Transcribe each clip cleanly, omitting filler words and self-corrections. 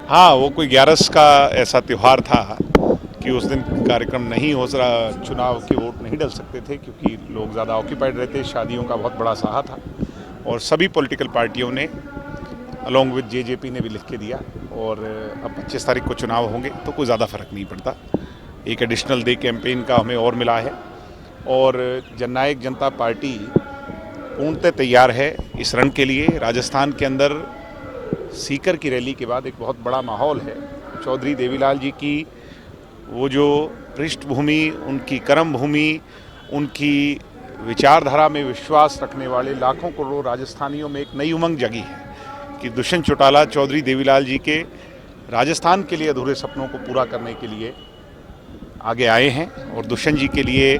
हाँ, वो कोई 11 का ऐसा त्यौहार था कि उस दिन कार्यक्रम नहीं हो रहा, चुनाव के वोट नहीं डल सकते थे क्योंकि लोग ज़्यादा ऑक्यूपाइड रहते, शादियों का बहुत बड़ा साहा था और सभी पॉलिटिकल पार्टियों ने अलॉन्ग विद जेजेपी ने भी लिख के दिया और अब 25 तारीख को चुनाव होंगे तो कोई ज़्यादा फर्क नहीं पड़ता। एक एडिशनल डे कैंपेन का हमें और मिला है और जननायक जनता पार्टी पूर्णतः तैयार है इस रण के लिए। राजस्थान के अंदर सीकर की रैली के बाद एक बहुत बड़ा माहौल है। चौधरी देवीलाल जी की वो जो पृष्ठभूमि, उनकी कर्म भूमि, उनकी विचारधारा में विश्वास रखने वाले लाखों करोड़ों राजस्थानियों में एक नई उमंग जगी है कि दुष्यंत चौटाला चौधरी देवीलाल जी के राजस्थान के लिए अधूरे सपनों को पूरा करने के लिए आगे आए हैं और दुष्यंत जी के लिए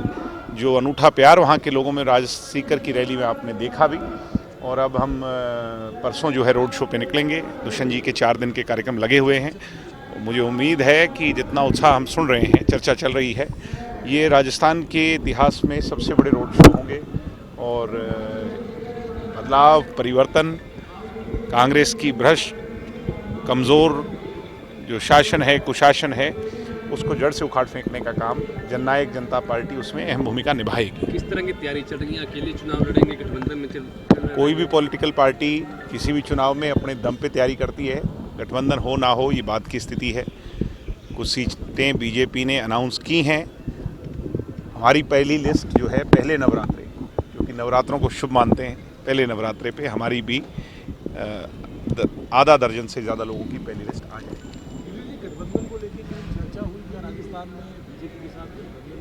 जो अनूठा प्यार वहाँ के लोगों में सीकर की रैली में आपने देखा भी। और अब हम परसों जो है रोड शो पे निकलेंगे। दुष्यंत जी के 4 दिन के कार्यक्रम लगे हुए हैं। मुझे उम्मीद है कि जितना उत्साह हम सुन रहे हैं, चर्चा चल रही है, ये राजस्थान के इतिहास में सबसे बड़े रोड शो होंगे और बदलाव, परिवर्तन, कांग्रेस की भ्रष्ट कमज़ोर जो शासन है, कुशासन है, उसको जड़ से उखाड़ फेंकने का काम जननायक जनता पार्टी उसमें अहम भूमिका निभाएगी। किस तरह की तैयारी चल रही है? अकेले चुनाव लड़ेंगे, गठबंधन में चल कोई भी पॉलिटिकल पार्टी किसी भी चुनाव में अपने दम पे तैयारी करती है। गठबंधन हो ना हो ये बात की स्थिति है। कुछ सीटें बीजेपी ने अनाउंस की हैं। हमारी पहली लिस्ट जो है पहले नवरात्रे, क्योंकि नवरात्रों को शुभ मानते हैं, पहले नवरात्रे पे हमारी भी आधा दर्जन से ज़्यादा लोगों की पहली लिस्ट आ जाएगी।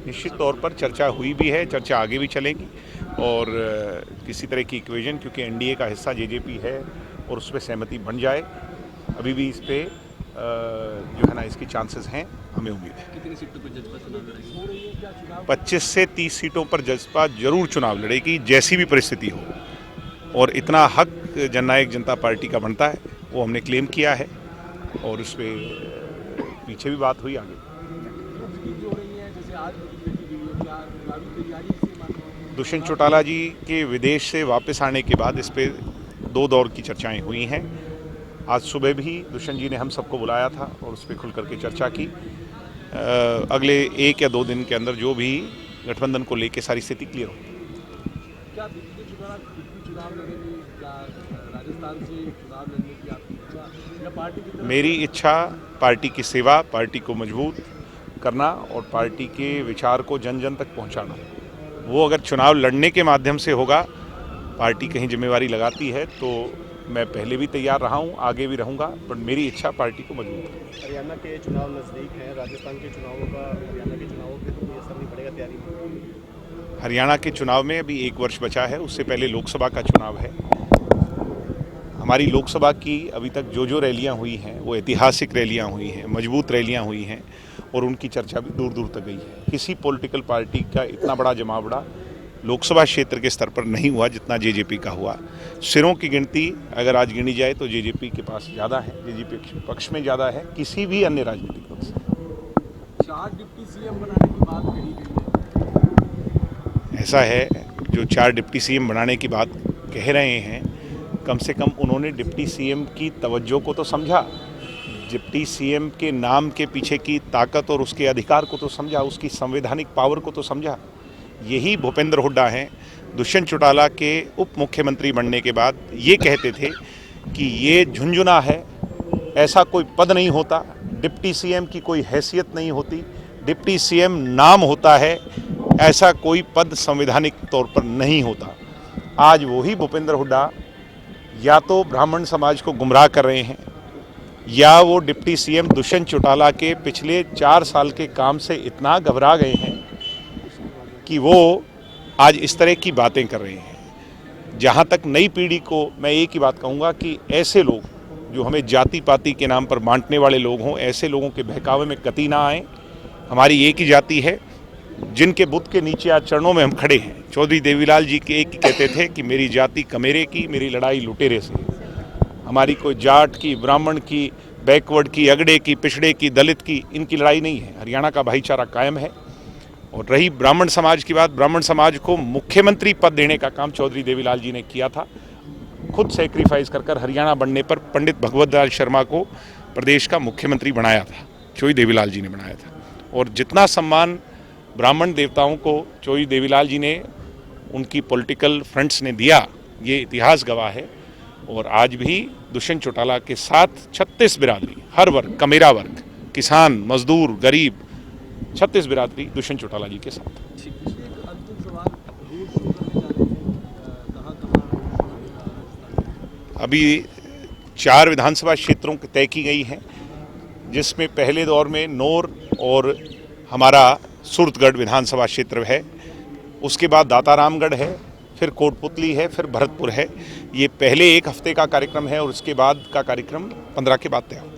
निश्चित तौर पर चर्चा हुई भी है, चर्चा आगे भी चलेगी और किसी तरह की इक्वेशन, क्योंकि एनडीए का हिस्सा जेजेपी है और उस पर सहमति बन जाए, अभी भी इस पे जो है ना इसकी चांसेस हैं, हमें उम्मीद है। कितनी सीटों पर जजपा चुनाव लड़ेगी? 25 से 30 सीटों पर जजपा जरूर चुनाव लड़ेगी, जैसी भी परिस्थिति हो। और इतना हक जननायक जनता पार्टी का बनता है, वो हमने क्लेम किया है और उस पर पीछे भी बात हुई आगे। दुष्यंत चौटाला जी के विदेश से वापस आने के बाद इस पे 2 दौर की चर्चाएं हुई हैं। आज सुबह भी दुष्यंत जी ने हम सबको बुलाया था और उस पर खुल करके चर्चा की। अगले 1 या 2 दिन के अंदर जो भी गठबंधन को लेके सारी स्थिति क्लियर होगी। मेरी इच्छा पार्टी की सेवा, पार्टी को मजबूत करना और पार्टी के विचार को जन जन तक पहुंचाना। वो अगर चुनाव लड़ने के माध्यम से होगा, पार्टी कहीं जिम्मेवारी लगाती है तो मैं पहले भी तैयार रहा हूँ, आगे भी रहूँगा, पर मेरी इच्छा पार्टी को मजबूत है। हरियाणा के चुनाव नज़दीक हैं, राजस्थान के चुनावों का हरियाणा के चुनावों पे तो कोई असर नहीं पड़ेगा तैयारी में? हरियाणा के चुनाव में अभी 1 वर्ष बचा है, उससे पहले लोकसभा का चुनाव है। हमारी लोकसभा की अभी तक जो रैलियाँ हुई हैं वो ऐतिहासिक रैलियाँ हुई हैं, मजबूत रैलियाँ हुई हैं और उनकी चर्चा भी दूर दूर तक गई है। किसी पॉलिटिकल पार्टी का इतना बड़ा जमावड़ा लोकसभा क्षेत्र के स्तर पर नहीं हुआ जितना जेजेपी का हुआ। सिरों की गिनती अगर आज गिनी जाए तो जेजेपी के पास ज़्यादा है, जेजेपी पक्ष में ज़्यादा है किसी भी अन्य राजनीतिक पक्ष से। 4 डिप्टी सीएम बनाने की बात कही गई है। ऐसा है, जो 4 डिप्टी सीएम बनाने की बात कह रहे हैं, कम से कम उन्होंने डिप्टी सीएम की तवज्जो को तो समझा, डिप्टी सीएम के नाम के पीछे की ताकत और उसके अधिकार को तो समझा, उसकी संवैधानिक पावर को तो समझा। यही भूपेंद्र हुड्डा हैं, दुष्यंत चौटाला के उप मुख्यमंत्री बनने के बाद ये कहते थे कि ये झुंझुना है, ऐसा कोई पद नहीं होता, डिप्टी सीएम की कोई हैसियत नहीं होती, डिप्टी सीएम नाम होता है, ऐसा कोई पद संवैधानिक तौर पर नहीं होता। आज वही भूपेंद्र हुड्डा या तो ब्राह्मण समाज को गुमराह कर रहे हैं या वो डिप्टी सीएम दुष्यंत चौटाला के पिछले 4 साल के काम से इतना घबरा गए हैं कि वो आज इस तरह की बातें कर रहे हैं। जहाँ तक नई पीढ़ी को मैं एक ही बात कहूँगा कि ऐसे लोग जो हमें जाति पाति के नाम पर बांटने वाले लोग हों, ऐसे लोगों के बहकावे में कतई ना आएँ। हमारी एक ही जाति है, जिनके बुत के नीचे आज चरणों में हम खड़े हैं। चौधरी देवीलाल जी के एक ही कहते थे कि मेरी जाति कमेरे की, मेरी लड़ाई लुटेरे से। हमारी कोई जाट की, ब्राह्मण की, बैकवर्ड की, अगड़े की, पिछड़े की, दलित की, इनकी लड़ाई नहीं है। हरियाणा का भाईचारा कायम है। और रही ब्राह्मण समाज की बात, ब्राह्मण समाज को मुख्यमंत्री पद देने का काम चौधरी देवीलाल जी ने किया था। खुद सेक्रीफाइस कर हरियाणा बनने पर पंडित भगवत लाल शर्मा को प्रदेश का मुख्यमंत्री बनाया था, चोई देवीलाल जी ने बनाया था। और जितना सम्मान ब्राह्मण देवताओं को चोई देवीलाल जी ने, उनकी पॉलिटिकल फ्रंट्स ने दिया, ये इतिहास गवाह है। और आज भी दुष्यंत चौटाला के साथ 36 बिरादरी, हर वर्ग, कमेरा वर्ग, किसान, मजदूर, गरीब, 36 बिरादरी दुष्यंत चौटाला जी के साथ। अभी 4 विधानसभा क्षेत्रों की तय की गई हैं, जिसमें पहले दौर में नौर और हमारा सूरतगढ़ विधानसभा क्षेत्र है, उसके बाद दातारामगढ़ है, फिर कोटपुतली है, फिर भरतपुर है। ये पहले 1 हफ्ते का कार्यक्रम है और उसके बाद का कार्यक्रम 15 के बाद तय होगा।